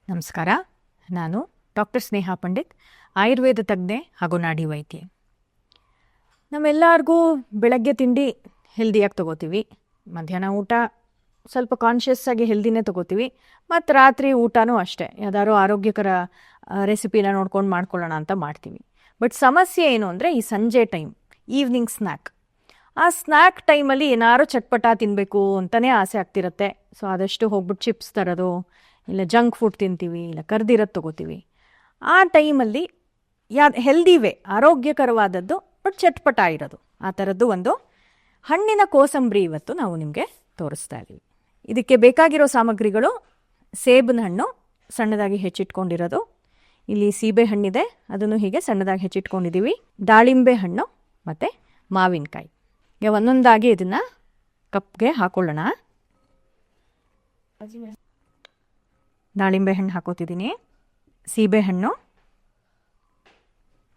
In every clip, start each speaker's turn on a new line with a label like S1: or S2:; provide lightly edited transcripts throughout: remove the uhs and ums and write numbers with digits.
S1: ನಮಸ್ಕಾರ. ನಾನು ಡಾಕ್ಟರ್ ಸ್ನೇಹಾ ಪಂಡಿತ್, ಆಯುರ್ವೇದ ತಜ್ಞೆ ಹಾಗೂ ನಾಡಿ ವೈದ್ಯೆ. ನಮ್ಮೆಲ್ಲರಿಗೂ ಬೆಳಗ್ಗೆ ತಿಂಡಿ ಹೆಲ್ದಿಯಾಗಿ ತೊಗೋತೀವಿ, ಮಧ್ಯಾಹ್ನ ಊಟ ಸ್ವಲ್ಪ ಕಾನ್ಷಿಯಸ್ ಆಗಿ ಹೆಲ್ದಿನೇ ತೊಗೋತೀವಿ, ಮತ್ತು ರಾತ್ರಿ ಊಟನೂ ಅಷ್ಟೇ ಯಾವ್ದಾದ್ರು ಆರೋಗ್ಯಕರ ರೆಸಿಪಿನ ನೋಡ್ಕೊಂಡು ಮಾಡ್ಕೊಳ್ಳೋಣ ಅಂತ ಮಾಡ್ತೀವಿ. ಬಟ್ ಸಮಸ್ಯೆ ಏನು ಅಂದರೆ ಈ ಸಂಜೆ ಟೈಮ್, ಈವ್ನಿಂಗ್ ಸ್ನ್ಯಾಕ್. ಆ ಸ್ನ್ಯಾಕ್ ಟೈಮಲ್ಲಿ ಏನಾದ್ರು ಚಟ್ಪಟ ತಿನ್ನಬೇಕು ಅಂತಲೇ ಆಸೆ ಆಗ್ತಿರುತ್ತೆ. ಸೊ ಆದಷ್ಟು ಹೋಗ್ಬಿಟ್ಟು ಚಿಪ್ಸ್ ತರೋದು, ಇಲ್ಲ ಜಂಕ್ ಫುಡ್ ತಿಂತೀವಿ, ಇಲ್ಲ ಕರ್ದಿರೋದು ತೊಗೋತೀವಿ. ಆ ಟೈಮಲ್ಲಿ ಹೆಲ್ದಿ ವೇ, ಆರೋಗ್ಯಕರವಾದದ್ದು ಬಟ್ ಚಟ್ಪಟ ಇರೋದು, ಆ ಥರದ್ದು ಒಂದು ಹಣ್ಣಿನ ಕೋಸಂಬರಿ ಇವತ್ತು ನಾವು ನಿಮಗೆ ತೋರಿಸ್ತಾ ಇದ್ದೀವಿ. ಇದಕ್ಕೆ ಬೇಕಾಗಿರೋ ಸಾಮಗ್ರಿಗಳು: ಸೇಬಿನ ಹಣ್ಣು ಸಣ್ಣದಾಗಿ ಹೆಚ್ಚಿಟ್ಕೊಂಡಿರೋದು, ಇಲ್ಲಿ ಸೀಬೆ ಹಣ್ಣಿದೆ ಅದನ್ನು ಹೀಗೆ ಸಣ್ಣದಾಗಿ ಹೆಚ್ಚಿಟ್ಕೊಂಡಿದ್ದೀವಿ, ದಾಳಿಂಬೆ ಹಣ್ಣು ಮತ್ತು ಮಾವಿನಕಾಯಿ. ಈಗ ಒಂದೊಂದಾಗಿ ಇದನ್ನು ಕಪ್ಗೆ ಹಾಕೊಳ್ಳೋಣ. ದಾಳಿಂಬೆ ಹಣ್ಣು ಹಾಕೋತಿದ್ದೀನಿ, ಸೀಬೆ ಹಣ್ಣು,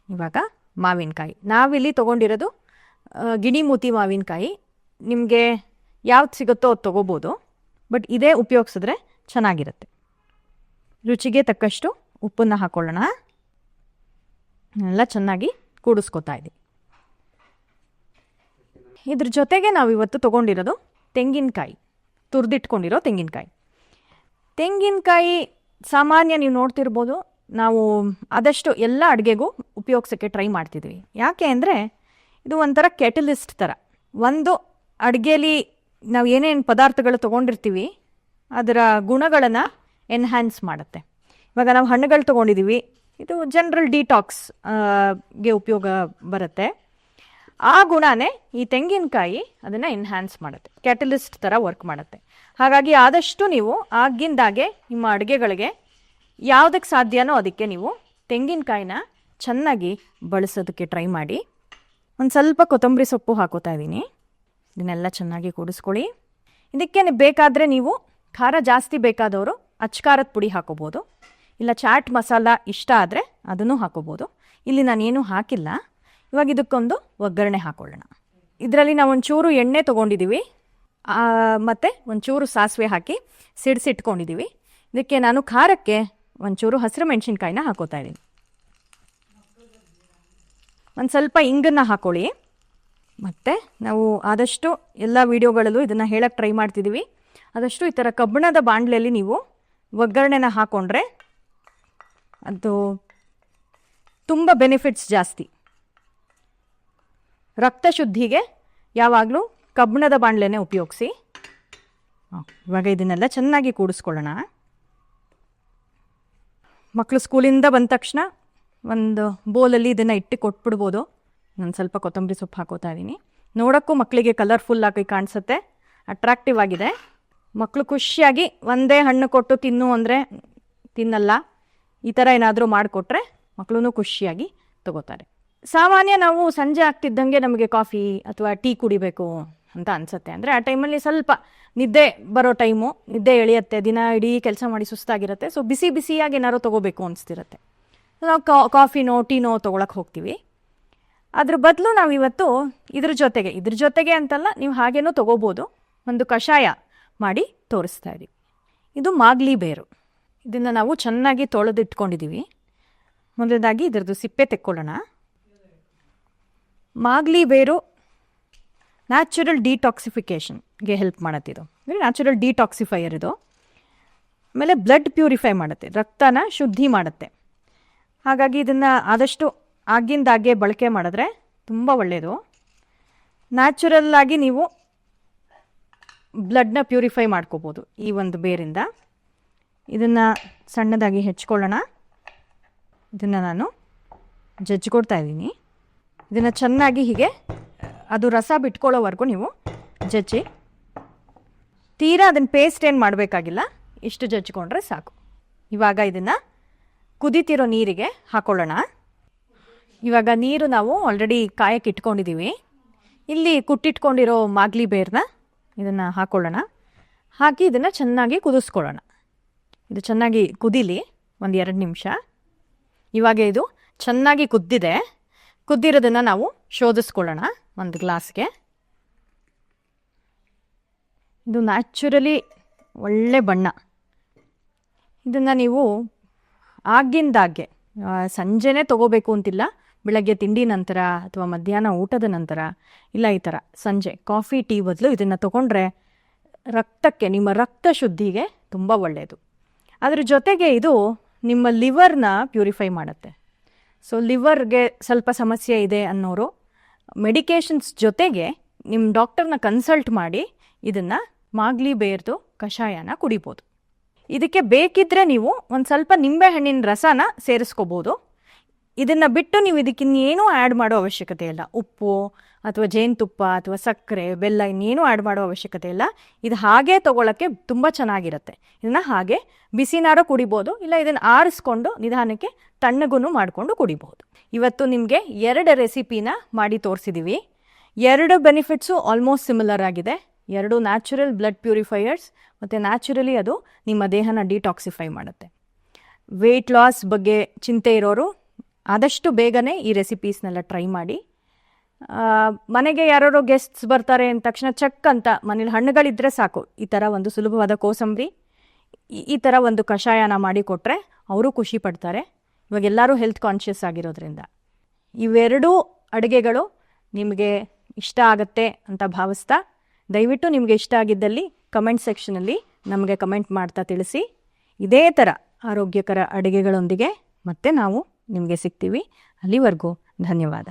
S1: ಇವಾಗ ಮಾವಿನಕಾಯಿ. ನಾವಿಲ್ಲಿ ತೊಗೊಂಡಿರೋದು ಗಿಣಿಮೂತಿ ಮಾವಿನಕಾಯಿ. ನಿಮಗೆ ಯಾವ್ದು ಸಿಗುತ್ತೋ ಅದು ತೊಗೋಬೋದು, ಬಟ್ ಇದೇ ಉಪಯೋಗಿಸಿದ್ರೆ ಚೆನ್ನಾಗಿರುತ್ತೆ. ರುಚಿಗೆ ತಕ್ಕಷ್ಟು ಉಪ್ಪನ್ನು ಹಾಕೊಳ್ಳೋಣ. ಎಲ್ಲ ಚೆನ್ನಾಗಿ ಕೂಡಿಸ್ಕೊತಾ ಇದ್ದೀವಿ. ಇದ್ರ ಜೊತೆಗೆ ನಾವು ಇವತ್ತು ತೊಗೊಂಡಿರೋದು ತೆಂಗಿನಕಾಯಿ, ತುರಿದಿಟ್ಕೊಂಡಿರೋ ತೆಂಗಿನಕಾಯಿ. ತೆಂಗಿನಕಾಯಿ ಸಾಮಾನ್ಯ ನೀವು ನೋಡ್ತಿರ್ಬೋದು, ನಾವು ಆದಷ್ಟು ಎಲ್ಲ ಅಡುಗೆಗೂ ಉಪಯೋಗಿಸೋಕ್ಕೆ ಟ್ರೈ ಮಾಡ್ತಿದ್ವಿ. ಯಾಕೆ ಅಂದರೆ ಇದು ಒಂಥರ ಕೆಟಲಿಸ್ಟ್ ಥರ. ಒಂದು ಅಡುಗೆಯಲ್ಲಿ ನಾವು ಏನೇನು ಪದಾರ್ಥಗಳು ತೊಗೊಂಡಿರ್ತೀವಿ ಅದರ ಗುಣಗಳನ್ನು ಎನ್ಹ್ಯಾನ್ಸ್ ಮಾಡುತ್ತೆ. ಇವಾಗ ನಾವು ಹಣ್ಣುಗಳು ತೊಗೊಂಡಿದ್ದೀವಿ, ಇದು ಜನರಲ್ ಡಿಟಾಕ್ಸ್ಗೆ ಉಪಯೋಗ ಬರುತ್ತೆ. ಆ ಗುಣನೇ ಈ ತೆಂಗಿನಕಾಯಿ ಅದನ್ನು ಎನ್ಹ್ಯಾನ್ಸ್ ಮಾಡುತ್ತೆ, ಕ್ಯಾಟಲಿಸ್ಟ್ ಥರ ವರ್ಕ್ ಮಾಡುತ್ತೆ. ಹಾಗಾಗಿ ಆದಷ್ಟು ನೀವು ಆಗಿಂದಾಗೆ ನಿಮ್ಮ ಅಡುಗೆಗಳಿಗೆ ಯಾವುದಕ್ಕೆ ಸಾಧ್ಯನೋ ಅದಕ್ಕೆ ನೀವು ತೆಂಗಿನಕಾಯಿನ ಚೆನ್ನಾಗಿ ಬಳಸೋದಕ್ಕೆ ಟ್ರೈ ಮಾಡಿ. ಒಂದು ಸ್ವಲ್ಪ ಕೊತ್ತಂಬರಿ ಸೊಪ್ಪು ಹಾಕೋತಾ ಇದ್ದೀನಿ. ಇದನ್ನೆಲ್ಲ ಚೆನ್ನಾಗಿ ಕೂಡಿಸ್ಕೊಳ್ಳಿ. ಇದಕ್ಕೆ ಬೇಕಾದರೆ ನೀವು ಖಾರ ಜಾಸ್ತಿ ಬೇಕಾದವರು ಅಚ್ಕಾರದ ಪುಡಿ ಹಾಕೋಬೋದು, ಇಲ್ಲ ಚಾಟ್ ಮಸಾಲ ಇಷ್ಟ ಆದರೆ ಅದನ್ನು ಹಾಕೋಬೋದು. ಇಲ್ಲಿ ನಾನೇನು ಹಾಕಿಲ್ಲ. ಇವಾಗ ಇದಕ್ಕೊಂದು ಒಗ್ಗರಣೆ ಹಾಕೊಳ್ಳೋಣ. ಇದರಲ್ಲಿ ನಾವು ಒಂಚೂರು ಎಣ್ಣೆ ತೊಗೊಂಡಿದ್ದೀವಿ, ಮತ್ತು ಒಂಚೂರು ಸಾಸಿವೆ ಹಾಕಿ ಸಿಡಿಸಿಟ್ಕೊಂಡಿದ್ದೀವಿ. ಇದಕ್ಕೆ ನಾನು ಖಾರಕ್ಕೆ ಒಂಚೂರು ಹಸಿರು ಮೆಣಸಿನ್ಕಾಯಿನ ಹಾಕೋತಾ ಇದ್ದೀನಿ. ಒಂದು ಸ್ವಲ್ಪ ಇಂಗನ್ನು ಹಾಕೊಳ್ಳಿ. ಮತ್ತು ನಾವು ಆದಷ್ಟು ಎಲ್ಲ ವೀಡಿಯೋಗಳಲ್ಲೂ ಇದನ್ನು ಹೇಳಕ್ಕೆ ಟ್ರೈ ಮಾಡ್ತಿದ್ದೀವಿ, ಆದಷ್ಟು ಈ ಥರ ಕಬ್ಬಿಣದ ಬಾಣಲೆಯಲ್ಲಿ ನೀವು ಒಗ್ಗರಣೆನ ಹಾಕ್ಕೊಂಡ್ರೆ ಅದು ತುಂಬ ಬೆನಿಫಿಟ್ಸ್ ಜಾಸ್ತಿ. ರಕ್ತ ಶುದ್ಧಿಗೆ ಯಾವಾಗಲೂ ಕಬ್ಬಿಣದ ಬಾಣಲೆನೇ ಉಪಯೋಗಿಸಿ. ಇವಾಗ ಇದನ್ನೆಲ್ಲ ಚೆನ್ನಾಗಿ ಕೂಡಿಸ್ಕೊಳ್ಳೋಣ. ಮಕ್ಕಳು ಸ್ಕೂಲಿಂದ ಬಂದ ತಕ್ಷಣ ಒಂದು ಬೋಲಲ್ಲಿ ಇದನ್ನು ಇಟ್ಟು ಕೊಟ್ಬಿಡ್ಬೋದು. ನಾನು ಸ್ವಲ್ಪ ಕೊತ್ತಂಬರಿ ಸೊಪ್ಪು ಹಾಕೋತಾ ಇದ್ದೀನಿ. ನೋಡೋಕ್ಕೂ ಮಕ್ಕಳಿಗೆ ಕಲರ್ಫುಲ್ಲಾಗಿ ಕಾಣಿಸುತ್ತೆ, ಅಟ್ರಾಕ್ಟಿವ್ ಆಗಿದೆ. ಮಕ್ಕಳು ಖುಷಿಯಾಗಿ ಒಂದೇ ಹಣ್ಣು ಕೊಟ್ಟು ತಿನ್ನು ಅಂದರೆ ತಿನ್ನಲ್ಲ. ಈ ಥರ ಏನಾದರೂ ಮಾಡಿಕೊಟ್ರೆ ಮಕ್ಕಳು ಖುಷಿಯಾಗಿ ತಗೋತಾರೆ. ಸಾಮಾನ್ಯ ನಾವು ಸಂಜೆ ಆಗ್ತಿದ್ದಂಗೆ ನಮಗೆ ಕಾಫಿ ಅಥವಾ ಟೀ ಕುಡಿಬೇಕು ಅಂತ ಅನಿಸುತ್ತೆ. ಅಂದರೆ ಆ ಟೈಮಲ್ಲಿ ಸ್ವಲ್ಪ ನಿದ್ದೆ ಬರೋ ಟೈಮು, ನಿದ್ದೆ ಎಳೆಯುತ್ತೆ, ದಿನ ಇಡೀ ಕೆಲಸ ಮಾಡಿ ಸುಸ್ತಾಗಿರುತ್ತೆ. ಸೊ ಬಿಸಿ ಬಿಸಿಯಾಗಿ ಏನಾದ್ರು ತೊಗೋಬೇಕು ಅನಿಸ್ತಿರುತ್ತೆ. ನಾವು ಕಾಫಿನೋ ಟೀನೋ ತೊಗೊಳಕ್ಕೆ ಹೋಗ್ತೀವಿ. ಅದ್ರ ಬದಲು ನಾವಿವತ್ತು ಇದ್ರ ಜೊತೆಗೆ ಅಂತಲ್ಲ, ನೀವು ಹಾಗೇನೂ ತೊಗೋಬೋದು, ಒಂದು ಕಷಾಯ ಮಾಡಿ ತೋರಿಸ್ತಾ ಇದ್ದೀವಿ. ಇದು ಮಾಗ್ಲಿ ಬೇರು. ಇದನ್ನು ನಾವು ಚೆನ್ನಾಗಿ ತೊಳೆದಿಟ್ಕೊಂಡಿದ್ದೀವಿ. ಮೊದಲದಾಗಿ ಇದರದ್ದು ಸಿಪ್ಪೆ ತೆಕ್ಕೊಳ್ಳೋಣ. ಮಾಗ್ಲಿ ಬೇರು ನ್ಯಾಚುರಲ್ ಡಿಟಾಕ್ಸಿಫಿಕೇಷನ್ಗೆ ಹೆಲ್ಪ್ ಮಾಡುತ್ತಿದ್ದು, ನ್ಯಾಚುರಲ್ ಡಿಟಾಕ್ಸಿಫೈಯರ್ ಇದು. ಆಮೇಲೆ ಬ್ಲಡ್ ಪ್ಯೂರಿಫೈ ಮಾಡುತ್ತೆ, ರಕ್ತನ ಶುದ್ಧಿ ಮಾಡುತ್ತೆ. ಹಾಗಾಗಿ ಇದನ್ನು ಆದಷ್ಟು ಆಗಿಂದಾಗೆ ಬಳಕೆ ಮಾಡಿದ್ರೆ ತುಂಬ ಒಳ್ಳೆಯದು. ನ್ಯಾಚುರಲ್ಲಾಗಿ ನೀವು ಬ್ಲಡ್ನ ಪ್ಯೂರಿಫೈ ಮಾಡ್ಕೋಬೋದು ಈ ಒಂದು ಬೇರಿಂದ. ಇದನ್ನು ಸಣ್ಣದಾಗಿ ಹೆಚ್ಕೊಳ್ಳೋಣ. ಇದನ್ನು ನಾನು ಜಜ್ಕೊಡ್ತಾ ಇದ್ದೀನಿ. ಇದನ್ನು ಚೆನ್ನಾಗಿ ಹೀಗೆ ಅದು ರಸ ಬಿಟ್ಕೊಳ್ಳೋವರೆಗೂ ನೀವು ಜಜ್ಜಿ. ತೀರಾ ಅದನ್ನು ಪೇಸ್ಟ್ ಏನು ಮಾಡಬೇಕಾಗಿಲ್ಲ, ಇಷ್ಟು ಜಜ್ಜಿಕೊಂಡ್ರೆ ಸಾಕು. ಇವಾಗ ಇದನ್ನು ಕುದೀತಿರೋ ನೀರಿಗೆ ಹಾಕೊಳ್ಳೋಣ. ಇವಾಗ ನೀರು ನಾವು ಆಲ್ರೆಡಿ ಕಾಯಕ್ಕೆ ಇಟ್ಕೊಂಡಿದ್ದೀವಿ. ಇಲ್ಲಿ ಕುಟ್ಟಿಟ್ಕೊಂಡಿರೋ ಮಾಗ್ಲಿ ಬೇರನ್ನ ಇದನ್ನು ಹಾಕೊಳ್ಳೋಣ. ಹಾಕಿ ಇದನ್ನು ಚೆನ್ನಾಗಿ ಕುದಿಸ್ಕೊಳ್ಳೋಣ. ಇದು ಚೆನ್ನಾಗಿ ಕುದೀಲಿ ಒಂದು 2 ನಿಮಿಷ. ಇವಾಗ ಇದು ಚೆನ್ನಾಗಿ ಕುದ್ದಿರೋದನ್ನು ನಾವು ಶೋಧಿಸ್ಕೊಳ್ಳೋಣ ಒಂದು ಗ್ಲಾಸ್ಗೆ. ಇದು ನ್ಯಾಚುರಲಿ ಒಳ್ಳೆ ಬಣ್ಣ. ಇದನ್ನು ನೀವು ಆಗಿಂದಾಗೆ ಸಂಜೆನೇ ತೊಗೋಬೇಕು ಅಂತಿಲ್ಲ. ಬೆಳಗ್ಗೆ ತಿಂಡಿ ನಂತರ ಅಥವಾ ಮಧ್ಯಾಹ್ನ ಊಟದ ನಂತರ, ಇಲ್ಲ ಈ ಥರ ಸಂಜೆ ಕಾಫಿ ಟೀ ಬದಲು ಇದನ್ನು ತೊಗೊಂಡ್ರೆ ರಕ್ತಕ್ಕೆ, ನಿಮ್ಮ ರಕ್ತ ಶುದ್ಧಿಗೆ ತುಂಬ ಒಳ್ಳೆಯದು. ಅದ್ರ ಜೊತೆಗೆ ಇದು ನಿಮ್ಮ ಲಿವರ್ನ ಪ್ಯೂರಿಫೈ ಮಾಡುತ್ತೆ. ಸೊ ಲಿವರ್ಗೆ ಸ್ವಲ್ಪ ಸಮಸ್ಯೆ ಇದೆ ಅನ್ನೋರು ಮೆಡಿಕೇಷನ್ಸ್ ಜೊತೆಗೆ ನಿಮ್ಮ ಡಾಕ್ಟರ್ನ ಕನ್ಸಲ್ಟ್ ಮಾಡಿ ಇದನ್ನು ಮಾಗ್ಲಿ ಬೇರ್ದು ಕಷಾಯನ ಕುಡಿಬೋದು. ಇದಕ್ಕೆ ಬೇಕಿದ್ದರೆ ನೀವು ಒಂದು ಸ್ವಲ್ಪ ನಿಂಬೆಹಣ್ಣಿನ ರಸನ ಸೇರಿಸ್ಕೋಬೋದು. ಇದನ್ನು ಬಿಟ್ಟು ನೀವು ಇದಕ್ಕಿನ್ನೇನೂ ಆ್ಯಡ್ ಮಾಡೋ ಅವಶ್ಯಕತೆ ಇಲ್ಲ. ಉಪ್ಪು ಅಥವಾ ಜೇನುತುಪ್ಪ ಅಥವಾ ಸಕ್ಕರೆ, ಬೆಲ್ಲ ಇನ್ನೇನೂ ಆ್ಯಡ್ ಮಾಡೋ ಅವಶ್ಯಕತೆ ಇಲ್ಲ. ಇದು ಹಾಗೇ ತೊಗೊಳಕ್ಕೆ ತುಂಬ ಚೆನ್ನಾಗಿರುತ್ತೆ. ಇದನ್ನು ಹಾಗೆ ಬಿಸಿನಾರೋ ಕುಡಿಬೋದು, ಇಲ್ಲ ಇದನ್ನು ಆರಿಸ್ಕೊಂಡು ನಿಧಾನಕ್ಕೆ ತಣ್ಣಗೂ ಮಾಡಿಕೊಂಡು ಕುಡಿಬಹುದು. ಇವತ್ತು ನಿಮಗೆ 2 ರೆಸಿಪಿನ ಮಾಡಿ ತೋರಿಸಿದ್ದೀವಿ. 2 ಬೆನಿಫಿಟ್ಸು ಆಲ್ಮೋಸ್ಟ್ ಸಿಮಿಲರ್ ಆಗಿದೆ. 2 ನ್ಯಾಚುರಲ್ ಬ್ಲಡ್ ಪ್ಯೂರಿಫೈಯರ್ಸ್ ಮತ್ತು ನ್ಯಾಚುರಲಿ ಅದು ನಿಮ್ಮ ದೇಹನ ಡಿಟಾಕ್ಸಿಫೈ ಮಾಡುತ್ತೆ. ವೆಯ್ಟ್ ಲಾಸ್ ಬಗ್ಗೆ ಚಿಂತೆ ಇರೋರು ಆದಷ್ಟು ಬೇಗನೆ ಈ ರೆಸಿಪೀಸ್ನೆಲ್ಲ ಟ್ರೈ ಮಾಡಿ. ಮನೆಗೆ ಯಾರೋ ಗೆಸ್ಟ್ಸ್ ಬರ್ತಾರೆ ಅಂದ ತಕ್ಷಣ ಚಕ್ ಅಂತ ಮನೇಲಿ ಹಣ್ಣುಗಳಿದ್ರೆ ಸಾಕು, ಈ ಥರ ಒಂದು ಸುಲಭವಾದ ಕೋಸಂಬರಿ, ಈ ಥರ ಒಂದು ಕಷಾಯನ ಮಾಡಿ ಕೊಟ್ಟರೆ ಅವರು ಖುಷಿ ಪಡ್ತಾರೆ. ಇವಾಗ ಎಲ್ಲರೂ ಹೆಲ್ತ್ ಕಾನ್ಷಿಯಸ್ ಆಗಿರೋದ್ರಿಂದ ಇವೆರಡೂ ಅಡುಗೆಗಳು ನಿಮಗೆ ಇಷ್ಟ ಆಗುತ್ತೆ ಅಂತ ಭಾವಿಸ್ತಾ, ದಯವಿಟ್ಟು ನಿಮಗೆ ಇಷ್ಟ ಆಗಿದ್ದಲ್ಲಿ ಕಮೆಂಟ್ ಸೆಕ್ಷನಲ್ಲಿ ನಮಗೆ ಕಮೆಂಟ್ ಮಾಡ್ತಾ ತಿಳಿಸಿ. ಇದೇ ಥರ ಆರೋಗ್ಯಕರ ಅಡುಗೆಗಳೊಂದಿಗೆ ಮತ್ತೆ ನಾವು ನಿಮಗೆ ಸಿಗ್ತೀವಿ. ಅಲ್ಲಿವರೆಗೂ ಧನ್ಯವಾದ.